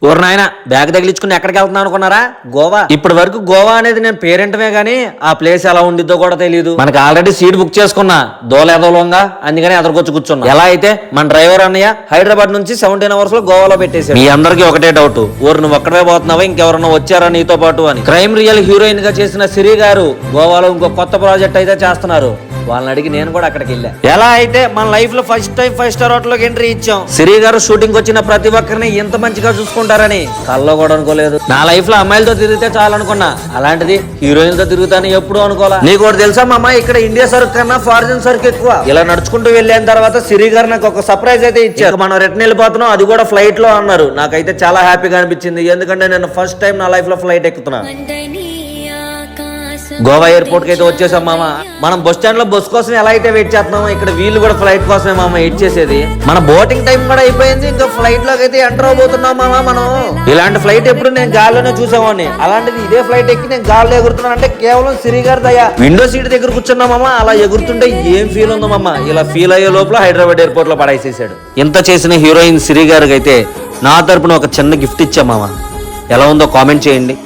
ఊరు నాయన బ్యాగ్ తగిలించుకుని ఎక్కడికి వెళ్తున్నాను అనుకున్నారా? గోవా. ఇప్పటి వరకు గోవా అనేది నేను పేరెంటమే గానీ ఆ ప్లేస్ ఎలా ఉండిద్దో కూడా తెలియదు. మనకి ఆల్రెడీ సీట్ బుక్ చేసుకున్నా దోలేదోలంగా, అందుకని ఎదరికొచ్చి కూర్చున్నా. ఎలా అయితే మన డ్రైవర్ అన్నయ్య హైదరాబాద్ నుంచి 17 hours లో గోవాలో పెట్టేశాడు. మీ అందరికీ ఒకటే డౌట్, ఊరు నువ్వు ఒక్కడే పోతున్నావా ఇంకెవరన్నా వచ్చారా నీతో పాటు అని. క్రైమ్ రియల్ హీరోయిన్ గా చేసిన సిరి గారు గోవాలో ఇంకో కొత్త ప్రాజెక్ట్ అయితే చేస్తున్నారు. వాళ్ళని అడిగి నేను కూడా అక్కడికి వెళ్ళా. ఎలా అయితే మన లైఫ్ లో ఫస్ట్ టైం 5 star హోటల్లోకి ఎంట్రీ ఇచ్చాం. సిరి గారు షూటింగ్ వచ్చిన ప్రతి ఒక్కరిని ఎంత మంచిగా చూసుకుంటారని కల్లో కూడా అనుకోలేదు. నా లైఫ్ లో అమ్మాయిలతో తిరిగితే చాలనుకున్నా, అలాంటిది హీరోయిన్ తో తిరుగుతాను ఎప్పుడు అనుకోలే. నీకు ఒకటి తెలుసా మామ, ఇక్కడ ఇండియా సరుకు కన్నా ఫారిన్ సరుకు ఎక్కువ. ఇలా నడుచుకుంటూ వెళ్ళిన తర్వాత సిరి గారు నాకు ఒక సర్ప్రైజ్ అయితే ఇచ్చారు. మనం రిటర్న్ వెళ్ళిపోతున్నాం, అది కూడా ఫ్లైట్ లో అన్నారు. నాకైతే చాలా హ్యాపీగా అనిపించింది, ఎందుకంటే నేను ఫస్ట్ టైం నా లైఫ్ లో ఫ్లైట్ ఎక్కుతున్నా. గోవా ఎయిర్పోర్ట్ కి అయితే వచ్చేసాం మామ. మనం బస్ స్టాండ్ లో బస్ కోసం ఎలా అయితే వెయిట్ చేస్తున్నామో, ఇక్కడ వీళ్ళు కూడా ఫ్లైట్ కోసమే మామ వెయిట్ చేసేది. మన బోటింగ్ టైం కూడా అయిపోయింది, ఇంకా ఫ్లైట్ లోకి అయితే ఎంటర్ అవబోతున్నాం మామ మనం. ఇలాంటి ఫ్లైట్ ఎప్పుడు నేను గాల్లోనే చూసామని, అలాంటిది ఇదే ఫ్లైట్ ఎక్కి నేను గాల్లో ఎగురుతున్నాను అంటే కేవలం సిరి గారి దయ. విండో సీట్ దగ్గర కూర్చున్నా మామ, అలా ఎగురుతుంటే ఏం ఫీల్ ఉందో మామ. ఇలా ఫీల్ అయ్యే లోపల హైదరాబాద్ ఎయిర్పోర్ట్ లో పడేసేసాడు. ఇంత చేసిన హీరోయిన్ సిరి గారికి అయితే నా తరపున ఒక చిన్న గిఫ్ట్ ఇచ్చా మామ. ఎలా ఉందో కామెంట్ చేయండి.